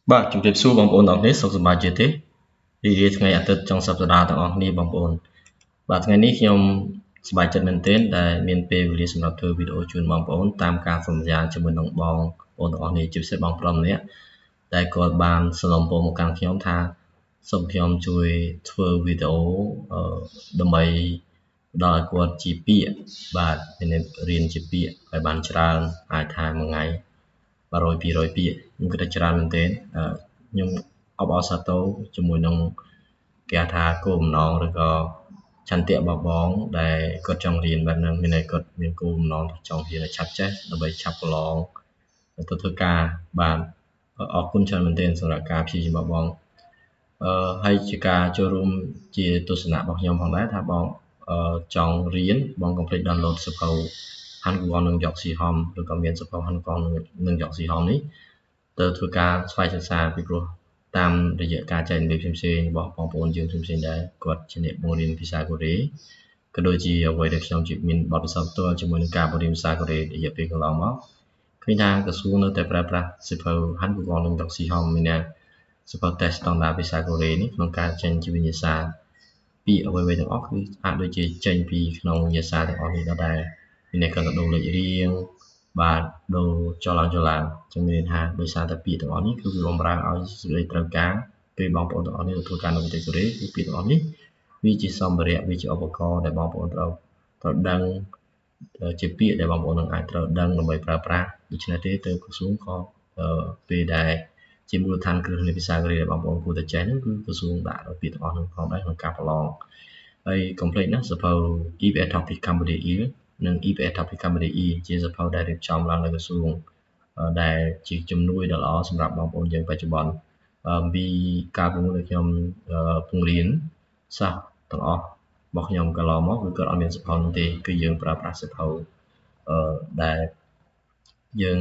បាទជំរាបសួរបងប្អូនទាំងអស់គ្នាសុខសប្បាយជាទេរីករាយថ្ងៃអាទិត្យចុងសប្តាហ៍ទាំងអស់គ្នាបងប្អូនបាទថ្ងៃនេះខ្ញុំសប្បាយចិត្តមែនទែនដែលមានពេលវេលាសម្រាប់ធ្វើវីដេអូជូនបងប្អូនតាមការសន្យាជាមួយនឹងបងប្អូនទាំងអស់គ្នាជាពិសេសបងប្រុសម្នាក់ដែលគាត់បានសនំពរមកកាន់ខ្ញុំថាសូមខ្ញុំជួយធ្វើវីដេអូដើម្បីផ្ដល់ឲ្យគាត់ជាពាក្យបាទរៀនជាពាក្យឲ្យបានច្រើនអាចថាមួយថ្ងៃ100 200ពាក្យខ្ញុំគិតថាច្រើនមែនទែនខ្ញុំអបអរសាទរជាមួយនឹងគេថាគោលបំណងឬក៏ឆន្ទៈរបស់បងដែលគាត់ចង់រៀនបែបហ្នឹងមានន័យគាត់មានគោលបំណងចង់រៀនឲ្យឆាប់ចេះដើម្បីឆាប់ប្រឡងទៅធ្វើការបានអរគុណច្រើនមែនទែនសម្រាប់ការព្យាយាមរបស់បងហើយជាការចូលរួមជាទស្សនៈរបស់ខ្ញុំផងដែរថាបងចង់រៀនបងកុំភ្លេច download សៀវភៅ Hangul នឹងយកស៊ីហំឬក៏មានសៀវភៅ Hangul នឹងយកស៊ីហំនេះទៅធ្វើការស្វ័យសិក្សាពីព្រោះតាមរយៈការចែករំលែកផ្សេងៗរបស់បងប្អូនយើងផ្សេងៗដែរគាត់ជាអ្នកបង្រៀនភាសាកូរ៉េក៏ដូចជាអ្វីដែលខ្ញុំមានបទពិសោធន៍ផ្ទាល់ជាមួយនឹងការបង្រៀនភាសាកូរ៉េរយៈពេលកន្លងមកឃើញថាក្រសួងនៅតែប្រើប្រាស់សៀវភៅ Hangul នឹងយកស៊ីហំមានសៀវភៅ test ស្តង់ដារភាសាកូរ៉េនេះក្នុងការចេញជាវិញ្ញាសាពាក្យអ្វីៗទាំងអស់គឺអាចដូចជាចេញពីក្នុងវិញ្ញាសាទាំងអស់នេះដែរមានអ្នកគាត់ទៅដូរលេខរៀងបាទដូរចលឡើងចឹងមានថាដោយសារតែពាក្យទាំងអស់នេះគឺវាបំរើឲ្យសេចក្តីត្រូវការពេលបងប្អូនទាំងអស់នេះធ្វើការនៅប្រទេសកូរ៉េគឺពាក្យទាំងអស់នេះវាជាសម្ភារៈវាជាឧបករណ៍ដែលបងប្អូនត្រូវដឹងជាពាក្យដែលបងប្អូននឹងអាចត្រូវដឹងដើម្បីប្រើប្រាស់ដូច្នេះទេទៅក្រសួងក៏ពេលដែលជាមូលដ្ឋានគ្រឹះនៃភាសាកូរ៉េដែលបងប្អូនគួរតែចេះហ្នឹងគឺក្រសួងដាក់ពាក្យទាំងអស់ហ្នឹងផងដែរក្នុងការប្រឡងហើយកុំភ្លេចណាសៀវភៅ EVS Topic Cambodia និង EVS Topic Cambodia ជាសៀវភៅដែលរៀបចំឡើងដោយក្រសួងដែលជាជំនួយដ៏ល្អសម្រាប់បងប្អូនយើងបច្ចុប្បន្នពីការពីមុនដែលខ្ញុំពង្រៀនសិស្សទាំងអស់របស់ខ្ញុំកន្លងមកគឺគាត់អត់មានសៀវភៅនោះទេគឺយើងប្រើប្រាស់សៀវភៅដែលយើង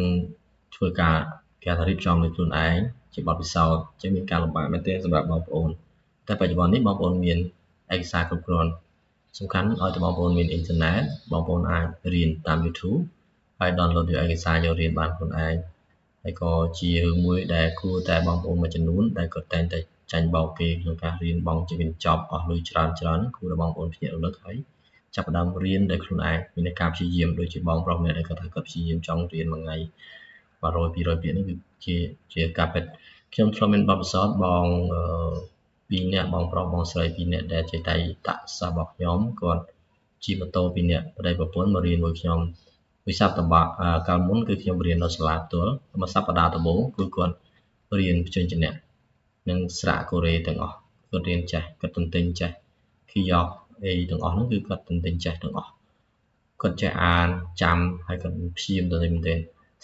ធ្វើការគេថារៀបចំដោយខ្លួនឯងជាបទពិសោធន៍ចឹងមានការលំបាកមែនទែនសម្រាប់បងប្អូនតែបច្ចុប្បន្ននេះបងប្អូនមានឯកសារគ្រប់គ្រាន់សំខាន់ឲ្យតែបងប្អូនមានអ៊ីនធឺណិតបងប្អូនអាចរៀនតាម YouTube ហើយ download យកឯកសារយករៀនបានខ្លួនឯងហើយក៏ជារឿងមួយដែលគួរតែបងប្អូនមួយចំនួនដែលគាត់តែងតែចាញ់បោកគេក្នុងការរៀនបង់ជាកញ្ចប់អស់លុយច្រើនគួរតែបងប្អូនភ្ញាក់រលឹកហើយចាប់ផ្ដើមរៀនដោយខ្លួនឯងមានការព្យាយាមដូចជាបងប្រុសម្នាក់ដែលគាត់ថាគាត់ព្យាយាមចង់រៀនមួយថ្ងៃ100 200ពាក្យនេះគឺជាការពិតខ្ញុំធ្លាប់មានបទពិសោធន៍បង2នាក់បងប្រុសបងស្រី2នាក់ដែលជាតៃតសិស្សរបស់ខ្ញុំគាត់ជិះម៉ូតូ2នាក់ប្តីប្រពន្ធមករៀនមួយខ្ញុំវិសាបតបៈកាលមុនគឺខ្ញុំរៀននៅសាលាផ្ទាល់មួយសប្តាហ៍ដំបូងគឺគាត់រៀនភ្ជញ្ជនៈនិងស្រៈកូរ៉េទាំងអស់គាត់រៀនចេះគាត់ទន្ទេញចេះខីយ៉កអីទាំងអស់ហ្នឹងគឺគាត់ទន្ទេញចេះទាំងអស់គាត់ចេះអានចាំហើយគាត់ព្យាយាមទៅមែនទេ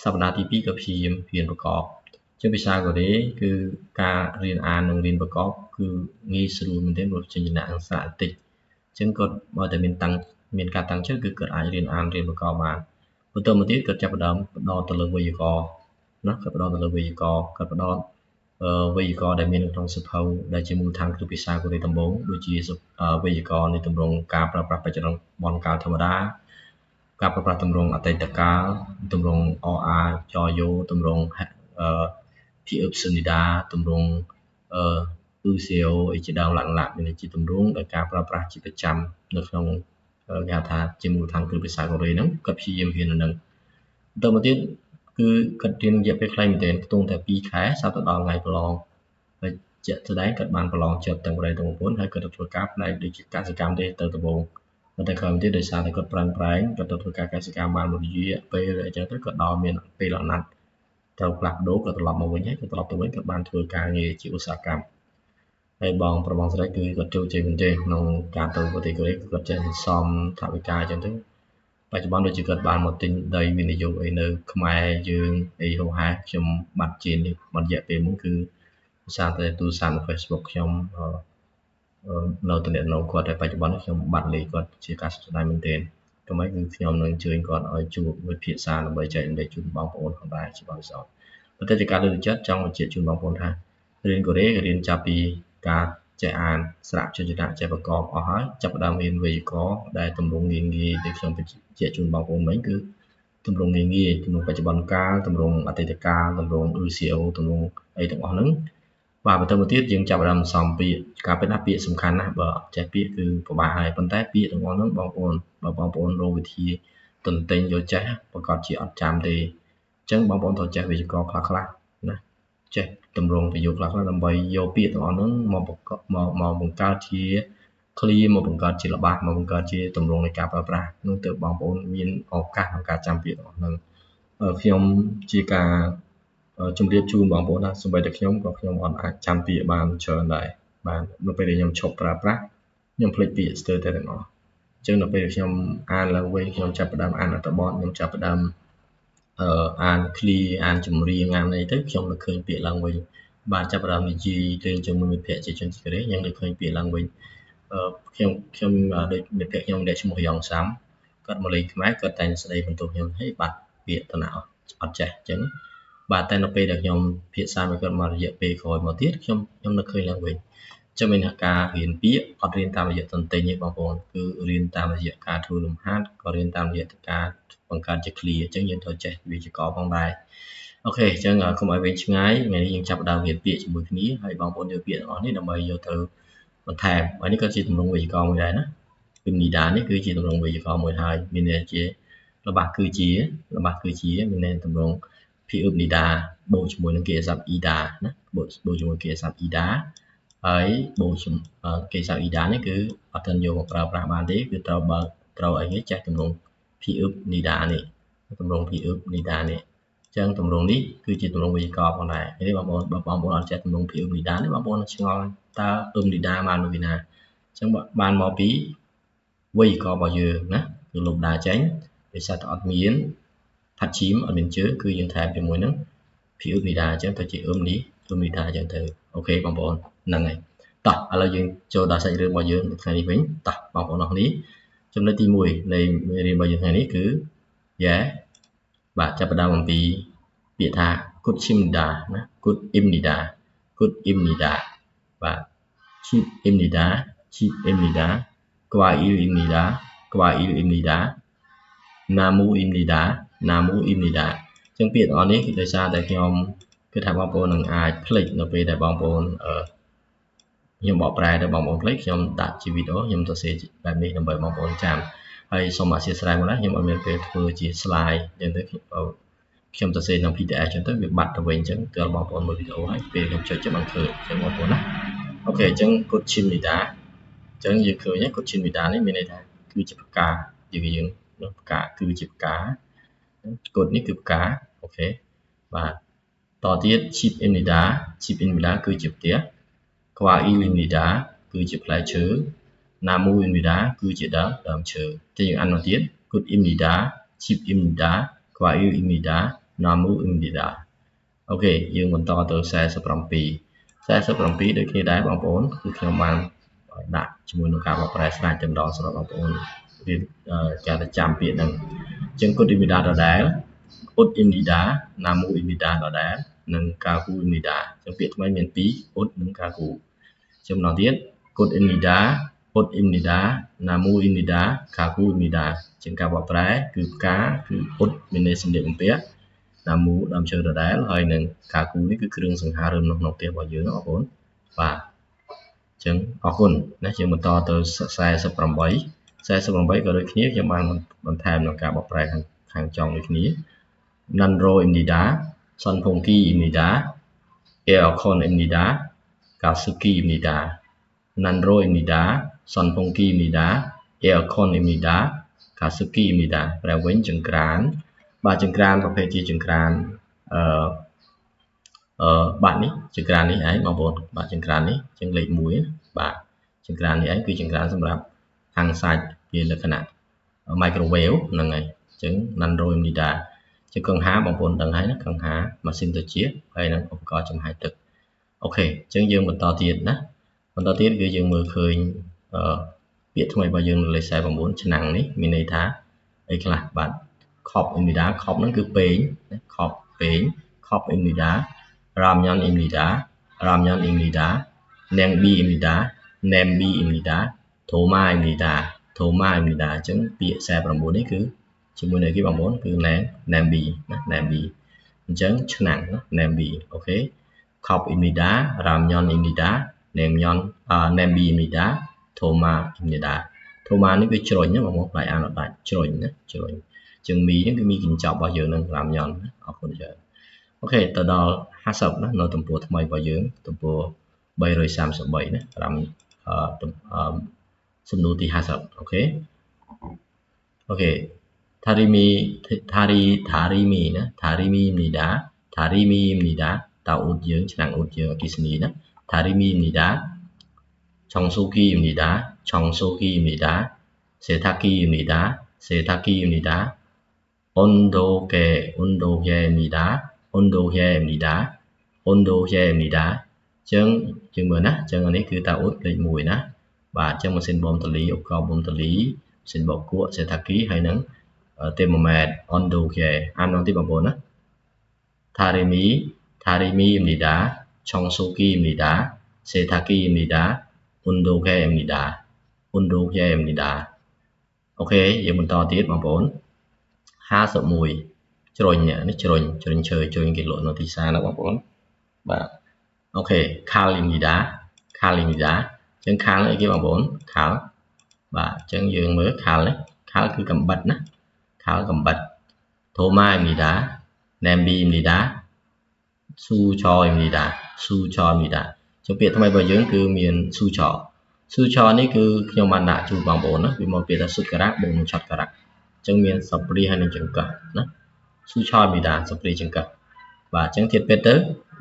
សប្តាហ៍ទី2ក៏ព្យាយាមរៀនប្រកបជាភាសាកូរ៉េគឺការរៀនអាននិងរៀនប្រកបគឺងាយស្រួលមែនទេព្រោះព្យញ្ជនៈនិងស្រៈតិចអញ្ចឹងគាត់បើតែមានការតាំងចិត្តគឺគាត់អាចរៀនអានរៀនប្រកបបានបន្តមកទៀតគាត់ចាប់ផ្ដើមផ្ដោតទៅលើវេយ្យាករណ៍ណាគាត់ផ្ដោតទៅលើវេយ្យាករណ៍គាត់ផ្ដោតវេយ្យាករណ៍ដែលមាននៅក្នុងសៀវភៅដែលជាមូលដ្ឋានគ្រឹះភាសាកូរ៉េដំបូងដូចជាវេយ្យាករណ៍នៃទម្រង់ការប្រើប្រាស់បច្ចុប្បន្នបនកាលធម្មតាការប្រើប្រាស់ទម្រង់អតីតកាលទម្រង់អអាចយោទម្រង់ភាគអឹបសិនីដាទម្រង់សេអូអីជាដើមឡាក់មានជាទម្រង់ដែលការប្រើប្រាស់ជាប្រចាំនៅក្នុងគេហៅថាជាមូលដ្ឋានគ្រឹះភាសាកូរ៉េហ្នឹងគាត់ព្យាយាមរៀននៅហ្នឹងបន្តមកទៀតគឺគាត់រៀនរយៈពេលខ្លីមែនទែនខ្ទង់តែ2ខែសប្តាហ៍ដល់ថ្ងៃប្រឡងហើយជាក់ស្ដែងគាត់បានប្រឡងជាប់ទាំងប្តីទាំងប្រពន្ធហើយគាត់ទៅធ្វើការផ្នែកដូចជាកសិកម្មទេទៅដំបូងតែក្រោយមកទៀតដោយសារតែគាត់ប្រឹងប្រែងគាត់ទៅធ្វើការកសិកម្មបានមួយរយៈពេលអញ្ចឹងទៅគាត់ដល់មានពេលអាណត្តិត្រូវផ្លាស់ប្ដូរគាត់ត្រឡប់មកវិញហើយគាត់ត្រឡប់ទៅវិញគាត់បានធ្វើការងារជាឧស្សាហកម្មហើយបងប្រុសបងស្រីគឺគាត់ជោគជ័យមែនទេក្នុងការទៅប្រទេសកូរ៉េគាត់ចេះសំថវិកាអញ្ចឹងទៅបច្ចុប្បន្នដូចជាគាត់បានមកទិញដីវិនិយោគអីនៅខ្មែរយើងអីហូហែខ្ញុំបាត់ជេននេះមួយរយៈពេលមុនគឺដោយសារតែទូរស័ព្ទនៅ Facebook ខ្ញុំនៅតំណែងគាត់តែបច្ចុប្បន្ននេះខ្ញុំបាត់លេខគាត់ជាការសោកស្ដាយមែនទែនក៏មិនគឺខ្ញុំនឹងអញ្ជើញគាត់ឲ្យជួបវិភាសាដើម្បីចែករំលែកជូនបងប្អូនផងដែរជាបទពិសោធន៍ប៉ុន្តែជាការលើកទឹកចិត្តចង់បញ្ជាក់ជូនបងប្អូនថារៀនកូរ៉េរៀនចាប់ពីការចេះអានស្រៈព្យញ្ជនៈចេះប្រកបអស់ហើយចាប់ផ្ដើមរៀនវេយ្យាករណ៍ដែលទម្រង់ងាយៗដែលខ្ញុំបញ្ជាក់ជូនបងប្អូនមិញគឺ ទម្រង់ងាយទម្រង់បច្ចុប្បន្នកាលទម្រង់អតីតកាលទម្រង់ UCO ទម្រង់អីទាំងអស់ហ្នឹងបាទបន្តមកទៀតយើងចាប់ផ្ដើមសំពាក្យការពិតណាពាក្យសំខាន់ណាស់បើអត់ចេះពាក្យគឺពិបាកហើយប៉ុន្តែពាក្យទាំងអស់ហ្នឹងបងប្អូនបើបងប្អូនរកវិធីទន្ទិញយកចេះប្រកាសជាអត់ចាំទេអញ្ចឹងបងប្អូនត្រូវចេះវេយ្យាករណ៍ខ្លះណាចេះទម្រង់ប្រយោគខ្លះដើម្បីយកពាក្យទាំងអស់ហ្នឹងមកបង្កើតជា clear មកបង្កើតជាល្បះមកបង្កើតជាទម្រង់នៃការប្រើប្រាស់នោះទើបបងប្អូនមានឱកាសក្នុងការចាំពាក្យទាំងអស់ហ្នឹងខ្ញុំជាការជម្រាបជូនបងប្អូនណាសូម្បីតែខ្ញុំក៏ខ្ញុំអត់អាចចាំពាក្យបានច្រើនដែរបាទនៅពេលដែលខ្ញុំឈប់ប្រើប្រាស់ខ្ញុំភ្លេចពាក្យស្ទើរតែទាំងអស់អញ្ចឹងនៅពេលខ្ញុំអានឡើងវិញខ្ញុំចាប់ផ្ដើមអានអត្ថបទខ្ញុំចាប់ផ្ដើមអាន clear អានចម្រៀងអានអីទៅខ្ញុំនឹកឃើញពាក្យឡើងវិញបាទចាប់ផ្ដើមនិយាយលេងជាមួយមិត្តភក្តិជាជនជាតិកូរ៉េខ្ញុំនឹកឃើញពាក្យឡើងវិញខ្ញុំដូចមិត្តភក្តិខ្ញុំដែលឈ្មោះយ៉ងសាំគាត់មកលេងខ្មែរគាត់តែងស្ដីបន្ទោសខ្ញុំហេបាត់ពាក្យតំណាអត់ចេះអញ្ចឹងបាទតែនៅពេលដែលខ្ញុំភាសាមួយគាត់មករយៈពេលក្រោយមកទៀតខ្ញុំនឹកឃើញឡើងវិញចាំមានការរៀនពាក្យអត់រៀនតាមរយៈទន្ទិញទេបងប្អូនគឺរៀនតាមរយៈការធ្វើលំហាត់ក៏រៀនតាមរយៈការបង្កើតជា clear អញ្ចឹងយើងត្រូវចេះវេយ្យាករណ៍ផងដែរអូខេអញ្ចឹងកុំឲ្យវែងឆ្ងាយថ្ងៃនេះយើងចាប់ផ្ដើមរៀនពាក្យជាមួយគ្នាហើយបងប្អូនយកពាក្យទាំងអស់នេះដើម្បីយកទៅបន្ថែមហើយនេះក៏ជាទម្រង់វេយ្យាករណ៍មួយដែរណាគឺនីដានេះគឺជាទម្រង់វេយ្យាករណ៍មួយហើយមានន័យជារបស់គឺជាមានន័យទម្រង់ភាគនីដាបូកជាមួយនឹងគេស័ព្ទ ida ណាបូកជាមួយគេស័ព្ទ ida ហើយបូកគេស័ព្ទ ida នេះគឺអត់ទាន់យកមកប្រើប្រាស់បានទេគឺត្រូវអីគេចេះទម្រង់ភាគនីដានេះទម្រង់ភាគនីដានេះចឹងទម្រង់នេះគឺជាទម្រង់វេយ្យាករណ៍ផងដែរនេះបងប្អូនអត់ចេះទម្រង់ភាគនីដានេះបងប្អូនឆ្ងល់តើនីដាបានមកពីណាអញ្ចឹងបានមកពីវេយ្យាករណ៍របស់យើងណាគឺលុបដាចេញដោយសារតែអត់មានផាត់ឈីមអត់មានជើងគឺយើងថែមជាមួយនឹងភាគនីដាអញ្ចឹងទៅជានីដាអញ្ចឹងទៅអូខេបងប្អូនហ្នឹងហើយតោះឥឡូវយើងចូលដល់សាច់រឿងរបស់យើងថ្ងៃនេះវិញតោះបងប្អូនអរគ្នាចំណុចទី1នៃមេរៀនរបស់យើងថ្ងៃនេះគឺ បាទចាប់ផ្ដើមអំពីពាក្យថា good imnida ណា good imnida បាទ cheap imnida kwail imnida namu imnida អញ្ចឹងពាក្យទាំងអស់នេះគឺដោយសារតែខ្ញុំគិតថាបងប្អូននឹងអាចភ្លេចនៅពេលដែលបងប្អូនខ្ញុំបកប្រែទៅបងប្អូនភ្លេចខ្ញុំដាក់ជាវីដេអូខ្ញុំសរសេរបែបនេះដើម្បីបងប្អូនចាំហើយសូមអធិស្ឋានមកណាខ្ញុំអត់មានពេលធ្វើជា slide អញ្ចឹងទៅខ្ញុំសរសេរក្នុង PDF អញ្ចឹងទៅវាបាត់ទៅវិញអញ្ចឹងទើបបងប្អូនមើលវីដេអូហើយពេលខ្ញុំចុចចាំបានឃើញអញ្ចឹងបងប្អូនណាអូខេអញ្ចឹង good chimnida អញ្ចឹងយើងឃើញ good chimnida នេះមានន័យថាគឺជាផ្កាយើងផ្កាគឺជាផ្កា good នេះគឺផ្កាអូខេបាទតទៀត cheap imnida គឺជាផ្ទះ kwail imnida គឺជាផ្លែឈើ namu imnida គឺជាដើមឈើតែយើងអានមកទៀត good imnida cheap imnida kwail imnida namu imnida អូខេយើងបន្តទៅ47ដូចគ្នាដែរបងប្អូនគឺខ្ញុំបានដាក់ជាមួយនឹងការបកប្រែស្រាច់តែម្ដងសម្រាប់បងប្អូនរៀនចាស់តែចាំពាក្យហ្នឹងអញ្ចឹង good imnida ដដែល ud imnida namu imnida ដដែលនិង kaku imnida អញ្ចឹងពាក្យថ្មីមាន2 ud និង kaku ចំណុចទៀត good imnida ud imnida namu imnida kaku imnida ជាការបកប្រែគឺផ្កាគឺ ud មានន័យសម្លៀកបំពាក់ namu ដើមឈើដដែលហើយនឹង kaku នេះគឺគ្រឿងសង្ហារឹមនៅក្នុងផ្ទះរបស់យើងបងប្អូនបាទអញ្ចឹងអរគុណណាយើងបន្តទៅ48ក៏ដូចគ្នាខ្ញុំបានបន្ថែមនៅការបកប្រែខាងចុងដូចគ្នា Nandro imnida Sonpongki imnida Aircon imnida Katsuki imnida Nandro imnida Sonpongki imnida Aircon imnida Katsuki imnida ប្រែវិញចង្ក្រានបាទចង្ក្រានប្រភេទជាចង្ក្រានបាត់នេះចង្ក្រាននេះឯងបងប្អូនបាទចង្ក្រាននេះជាងលេខ1បាទចង្ក្រាននេះឯងគឺចង្ក្រានសម្រាប់អាំងសាច់ជាលក្ខណៈ microwave ហ្នឹងហើយអញ្ចឹង Nandro imnida ជាកង្ហាបងប្អូនដឹងហើយណាកង្ហាម៉ាស៊ីនត្រជាក់ហើយនឹងឧបករណ៍ចំហាយទឹកអូខេអញ្ចឹងយើងបន្តទៀតណាគឺយើងមើលឃើញពាក្យថ្មីរបស់យើងលេខ49ឆ្នាំងនេះមានន័យថាអីខ្លះបាទ Khop imnida Khop ហ្នឹងគឺពេង Khop imnida Ramyeon imnida Nangbi imnida Nambi imnida Thoma imnida អញ្ចឹងពាក្យ49នេះគឺ ជាមួយនឹងគេបងប្អូនគឺ Nambi ណា Nambi អញ្ចឹងឆ្នាំងណា Nambi អូខេ Khop Imnida Ramyon Imnida Namyon Nambi Imnida Thoma Imnida Thoma នេះវាជ្រុញណាបងប្អូនផ្លែអានអត់ដាច់ជ្រុញណាជ្រុញជាងមីហ្នឹងគឺមីកញ្ចប់របស់យើងនឹង Ramyon ណាអរគុណច្រើនអូខេទៅដល់50ណានៅទំព័រថ្មីរបស់យើងទំព័រ333ណាសំណួរទី50អូខេអូខេ Tarimimnida Tarimimnida តើអ៊ូតយើងឆ្នាំងអ៊ូតយើងអគ្គិសនីណា Tarimimnida Chongsuki-imnida Chongsuki-imnida Setaki-imnida Setaki-imnida Ondoke-imnida Ondoke-imnida Ondoke-imnida ចឹងយើងមើលណាចឹងអានេះគឺតើអ៊ូតលេខ1ណាបាទចឹងម៉ាស៊ីនបូមតលីឧបករណ៍បូមតលីម៉ាស៊ីនបោកគក់ Setaki ហើយនឹង thermometer Ondoke អានមកទីបងប្អូនណា Tarimimnida Chongsuki-imnida Setaki-imnida Ondoke-imnida Ondoke-imnida អូខេយើងបន្តទៀតបងប្អូន51ជ្រុញនេះជ្រុញឈើជ្រុញគេលក់នៅទីផ្សារណាបងប្អូនបាទអូខេ Kal-imnida ចឹង Kal អីគេបងប្អូន Kal បាទអញ្ចឹងយើងមើល Kal នេះ Kal គឺកំបិតណា Kal កំបិត Thoma-imnida Nambi-imnida Sucho-imnida ចឹងពាក្យថ្មីរបស់យើងគឺមាន Sucho នេះគឺខ្ញុំបានដាក់ជូនបងប្អូនណាវាមកពាក្យថាសុទ្ធការៈបូកនឹងឆត់ការៈអញ្ចឹងមានសព្រាហើយនឹងចង្កឹះណា Sucho-imnida សព្រាចង្កឹះបាទអញ្ចឹងទៀតពេតទៅ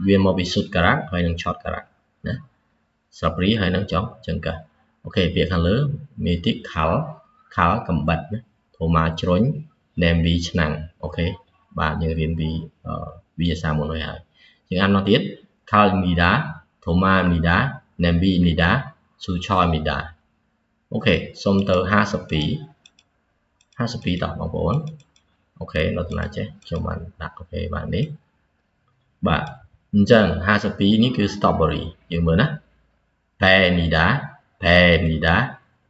វាមកពីសុទ្ធការៈហើយនឹងឆត់ការៈណាសព្រាហើយនឹងចង្កឹះអូខេពាក្យខាងលើមេតិ Kal កំបិតណា Thoma ជ្រុញ Nambi ឆ្នាំងអូខេបាទយើងរៀនពីវិទ្យាសាស្ត្រមុនហើយយើងអានមកទៀត Kal-imnida Thoma-imnida Nambi-imnida Sucho-imnida អូខេសុំទៅ52តោះបងប្អូនអូខេនៅតំណាចេះខ្ញុំបានដាក់អូខេបាទនេះបាទអញ្ចឹង52នេះគឺ strawberry យើងមើលណា Pear-imnida Pear-imnida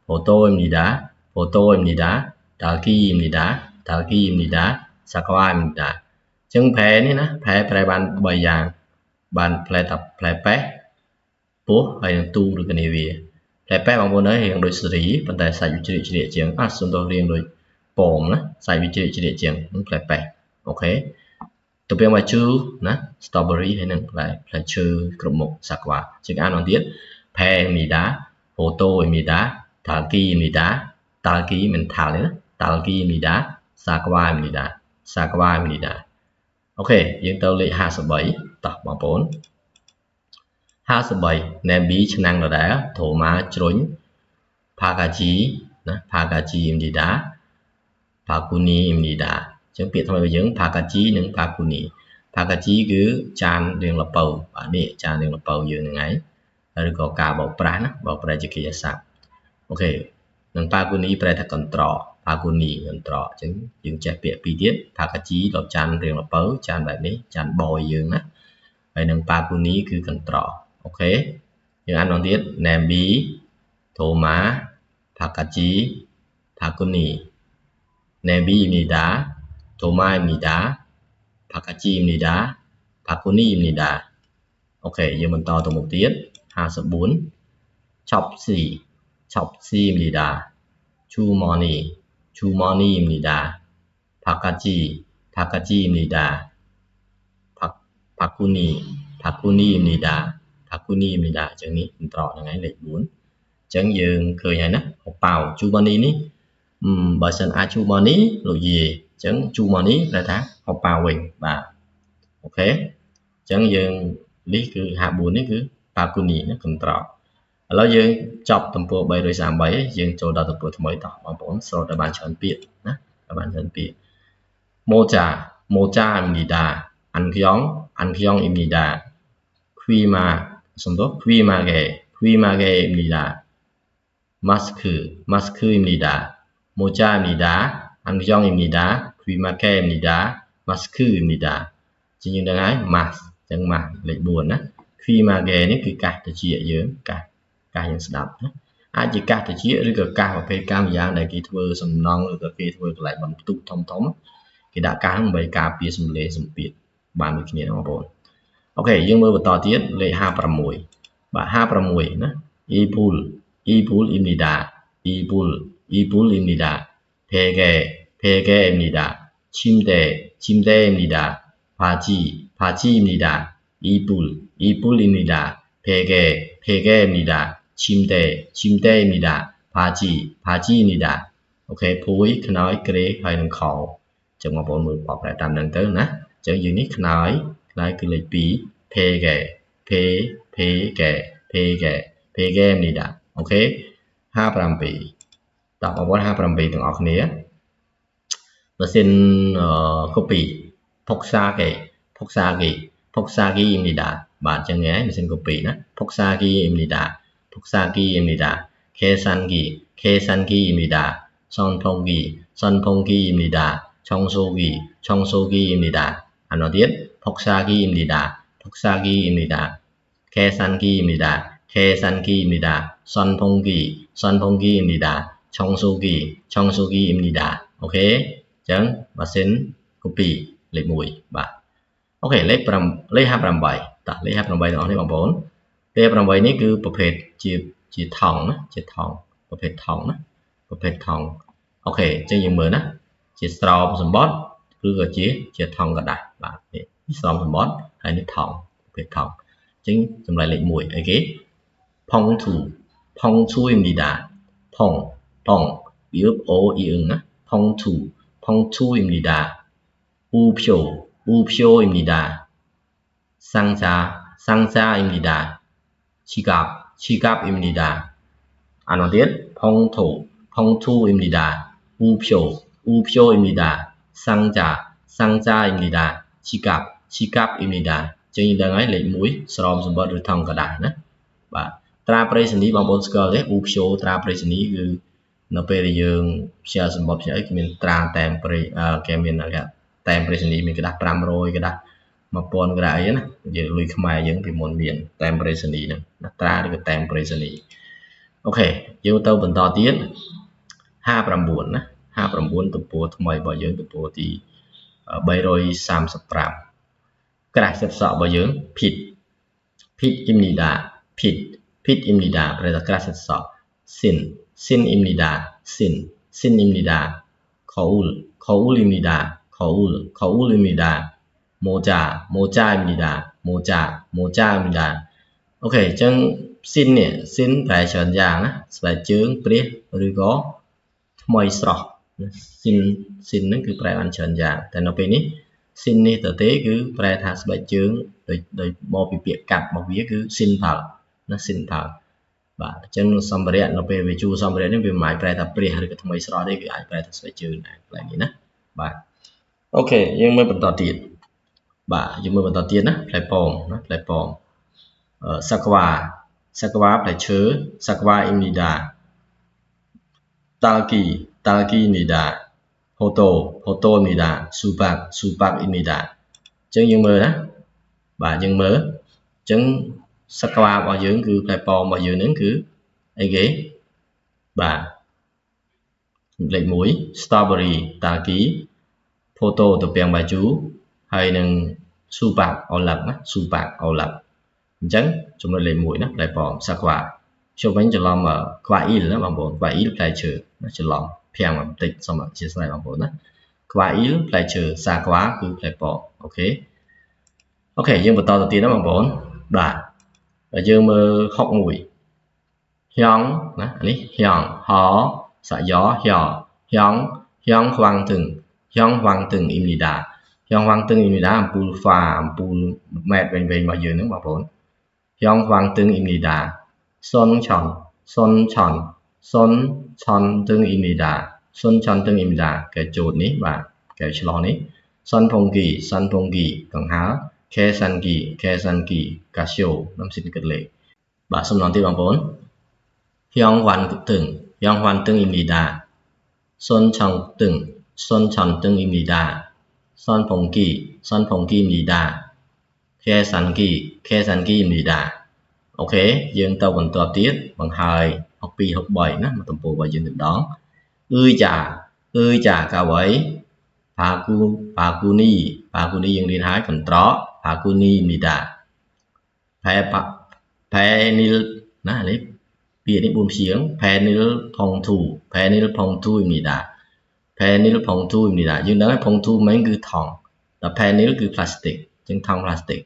Photo-imnida Photo-imnida Talki-imnida Talki-imnida Sakwa-imnida អញ្ចឹង Pear នេះណា Pear ប្រែបាន3យ៉ាងបានផ្លែតែផ្លែប៉េះពោះហើយនឹងទូឬក៏នាវាផ្លែប៉េះបងប្អូនហើយរៀងដូចសេរីប៉ុន្តែសាច់វាជ្រៀកជាងសុំទោសរៀងដូចប៉មណាសាច់វាជ្រៀកជាងនឹងផ្លែប៉េះអូខេទៅពេលមកជូណា strawberry ហើយនឹងផ្លែឈើគ្រប់មុខ sakwa ជាងអានមកទៀត Pear-imnida Photo-imnida Talki-imnida Talki មិនថាទេណា Talki-imnida Sakwa-imnida អូខេយើងទៅលេខ53តោះបងប្អូន53 Nambi ឆ្នាំងដដែល Thoma ជ្រុញ Phakaji ណា Phakaji-imnida Phakuni-imnida អញ្ចឹងពាក្យថ្មីរបស់យើង Phakaji និង Phakuni Phakaji គឺចានរាងល្ពៅបាទនេះចានរាងល្ពៅយើងហ្នឹងហើយឬក៏ការបោកប្រាស់ណាបោកប្រាស់ជាកិរិយាសព្ទអូខេនិង Phakuni ប្រែថាកន្ត្រក Phakuni កន្ត្រកអញ្ចឹងយើងចេះពាក្យពីរទៀត Phakaji លោកចានរាងល្ពៅចានបែបនេះចានបយយើងណាហើយនឹង Phakuni គឺកន្ត្រកអូខេយើងអានមកទៀត Nambi Thoma Phakaji Phakuni Nambi-imnida Thoma-imnida Phakaji-imnida Phakuni-imnida អូខេយើងបន្តទៅមុខទៀត54 Chopsy-imnida Chumoni-imnida Phakaji-imnida Phakuni-imnida អញ្ចឹងនេះកន្ត្រកហ្នឹងហើយលេខ4អញ្ចឹងយើងឃើញហើយណាប៉ៅ Chumoni នេះបើសិនអាច Chumoni លោកយាយអញ្ចឹង Chumoni ប្រែថាហៅប៉ៅវិញបាទអូខេអញ្ចឹងយើងនេះគឺ54នេះគឺ Phakuni ណាកន្ត្រកឥឡូវយើងចប់ទំព័រ333យើងចូលដល់ទំព័រថ្មីតោះបងប្អូនស្រូតឲ្យបានច្រើនពាក្យណាឲ្យបានច្រើនពាក្យ Mocha-imnida Ankyong-imnida Kwimage-imnida Masku-imnida Mocha-imnida Ankyong-imnida Kwimage-imnida Masku-imnida ជាយើងដឹងហើយ Mas អញ្ចឹង Mas លេខ4ណា Kwimage នេះគឺកាសតិចយើងកាសយើងស្ដាប់ណា អាចជាកាសត្រជាក់ឬក៏កាសប្រភេទកាសម្យ៉ាងដែលគេធ្វើសំណង់ឬក៏គេធ្វើកន្លែងបន្ទប់ធំគេដាក់កាសហ្នឹងដើម្បីការពារសំឡេងសម្ពាធបានដូចគ្នាបងប្អូនអូខេយើងមើលបន្តទៀតលេខ56បាទ56ណា Ibu입니다. 이불입니다. 베개입니다. 침대입니다. 바지입니다. 이불입니다. 베개입니다. 침대입니다. 바지입니다. ok ភួយខ្នើយក្រេហើយនឹងខោចឹងបងប្អូនមើលបកប្រែតាមហ្នឹងទៅណាចឹងយើងនេះខ្នើយគឺលេខ2 베개입니다. ok 57តោះបងប្អូន57ទាំងអស់គ្នាម៉ាស៊ីនcopy 폭사기입니다.បាទចឹងហើយម៉ាស៊ីន copy ណា 폭사기입니다. 계산기입니다. 선풍기입니다. 청소기입니다. 하나ទៀត 폭사기입니다. 계산기입니다. 선풍기입니다. 청소기입니다. ok ចឹងម៉ាស៊ីន copy លេខ1បាទអូខេលេខ58តោះលេខ58ទាំងអស់នេះបងប្អូនលេខ58នេះគឺប្រភេទជាថង់ណាជាថង់ប្រភេទថង់ណាប្រភេទថង់អូខេអញ្ចឹងយើងមើលណាជាស្រោមសម្បត្តិឬក៏ជាថង់กระดาษបាទនេះស្រោមសម្បត្តិហើយនេះថង់ប្រភេទថង់អញ្ចឹងចម្លែកលេខ1អីគេ펑투입니다. 펑 비읍 오 이응ណា펑투입니다. 우표입니다. 상자입니다. 지갑입니다. 하나ទៀត 펑투입니다. 우표입니다. 상자입니다. 지갑입니다. ចឹងយើងដឹងហើយលេខ1ស្រោមសម្បត្តិឬថង់กระดาษណាបាទត្រាប្រៃសណីបងប្អូនស្គាល់ទេ Upsho ត្រាប្រៃសណីគឺនៅពេលដែលយើងផ្សាយសម្បត្តិផ្សាយគេមានត្រាតែមប្រៃគេមានតែមប្រៃសណីមានក្តាស់500ក្តាស់1000ក្តាស់អីណាយើងលុយខ្មែរយើងពីមុនមានតែមប្រៃសណីហ្នឹងណាត្រាឬក៏តែមប្រៃសណីអូខេយើងទៅបន្តទៀត59ណា59ទំព័រថ្មីរបស់យើងទំព័រទី335ក្រាស់សិតសក់របស់យើង 핏입니다. 핏입니다. ប្រែថាក្រាស់សិតសក់ 신입니다. 거울입니다. 모자입니다. អូខេអញ្ចឹង sin នេះ sin ប្រែច្រើនយ៉ាងណាស្បែកជើងព្រាសឬក៏ថ្មីស្រស់ sin ហ្នឹងគឺប្រែបានច្រើនយ៉ាងតែនៅពេលនេះ sin នេះទៅទេគឺប្រែថាស្បែកជើងដោយមកពីពាក្យកាត់របស់វាគឺ sintal ណា sintal បាទអញ្ចឹងសម្ភារៈនៅពេលវាជួសម្ភារៈនេះវាមិនអាចប្រែថាព្រាសឬក៏ថ្មីស្រស់ទេគឺអាចប្រែថាស្បែកជើងដែរកន្លែងនេះណាបាទអូខេយើងមើលបន្តទៀតបាទយើងមើលបន្តទៀតណាផ្លែប៉ោមណាផ្លែប៉ោមសាក្វាផ្លែឈើ sakwa입니다. 딸기입니다. 포도입니다. 수박입니다. អញ្ចឹងយើងមើលណាបាទយើងមើលអញ្ចឹងសក្វារបស់យើងគឺផ្លែប៉ោមរបស់យើងហ្នឹងគឺអីគេបាទលេខ1 strawberry តាគី photo ទៅពាំងបាយជូរហើយនឹង supak អូឡាប់ណា supak អូឡាប់អញ្ចឹងចំណុចលេខ1ណាផ្លែប៉ោមសក្វាខ្ញុំវិញច្រឡំខ្វាអ៊ីលណាបងប្អូនខ្វាអ៊ីលផ្លែឈើណាច្រឡំភាំងបន្តិចសូមអធិស្ឋានបងប្អូនណាខ្វាអ៊ីលផ្លែឈើសាក្វាគឺផ្លែប៉ោមអូខេយើងបន្តទៅទៀតណាបងប្អូនបាទយើងមើល61 hyong ណានេះ hyong ហសាក់យ៉hyong 황등입니다. hyong 황등입니다. អំពូលហ្វាអំពូលម៉ែត្រវែងៗរបស់យើងហ្នឹងបងប្អូន hyong 황등입니다. sonchon등입니다. កែជូតនេះបាទកែឆ្លោះនេះ 선풍기 កង្ហារ 계산기 កាស៊ីយ៉ូនាំសិនគិតលេខបាទសំណងទៀតបងប្អូន 형환등입니다. sonchon등입니다. 선풍기입니다. 계산기입니다. អូខេយើងទៅបន្តទៀតបង្ហើយ 62 63 ណាមកតំពោរបស់យើងទៅម្ដងអឺចាកៅអីផាគូនីយើងរៀនហើយកន្ត្រកផាគូនីមីដាផែនីលណានេះពាក្យនេះ4ព្យាង្គផែនីលផងធូមីដាយើងដឹងហើយផងធូមិនគឺថង់ដល់ផែនីលគឺ plastic អញ្ចឹងថង់ plastic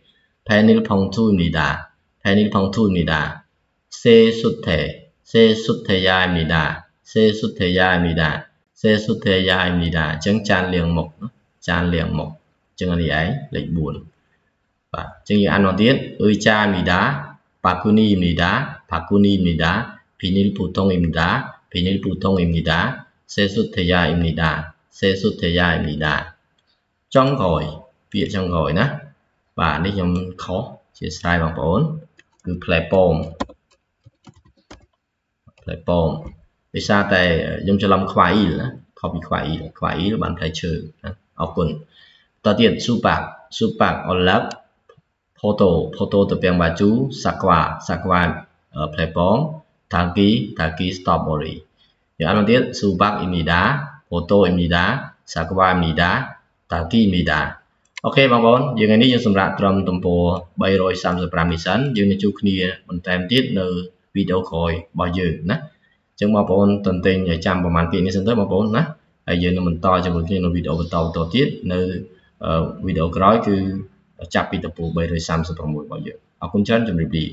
ផែនីលផងធូមីដាសេសុទ្ធេយ៉ាមីដាអញ្ចឹងចានលាងមុខអញ្ចឹងនេះឯងលេខ4បាទអញ្ចឹងយើងអានមកទៀតអឺចាមីដាផាគូនីមីដាភីនីលពូតុងអ៊ីមីដាសេសុទ្ធេយ៉ាអ៊ីមីដាចុងក្រោយពាក្យចុងក្រោយណាបាទនេះខ្ញុំខុសជាស្រ័យបងប្អូនគឺផ្លែប៉ោមដោយសារតែខ្ញុំច្រឡំខ្វាយអ៊ីលណាខុសពីខ្វាយអ៊ីលបានផ្លែឈើណាអរគុណតទៅទៀតស៊ូប៉ាក់អឡាប់ផូតូទៅពាំងបាជូសាក្វាផ្លែប៉ោមតាគីស្ទ្រអប៊ឺរីយើងអានមកទៀតស៊ូប៉ាក់អ៊ីមីដាផូតូអ៊ីមីដាសាក្វាអ៊ីមីដាតាគីមីដាអូខេបងប្អូនយើងថ្ងៃនេះយើងសម្រាប់ត្រឹមទំព័រ335នេះសិនយើងនឹងជួបគ្នាបន្ថែមទៀតនៅវីដេអូក្រោយរបស់យើងណាអញ្ចឹងបងប្អូនតន្ទិញចាំប្រហែលពាក្យនេះសិនទៅបងប្អូនណាហើយយើងនឹងបន្តជាមួយគ្នានៅវីដេអូបន្តទៀតនៅវីដេអូក្រោយគឺចាប់ពីទំព័រ336របស់យើងអរគុណច្រើនជម្រាបលា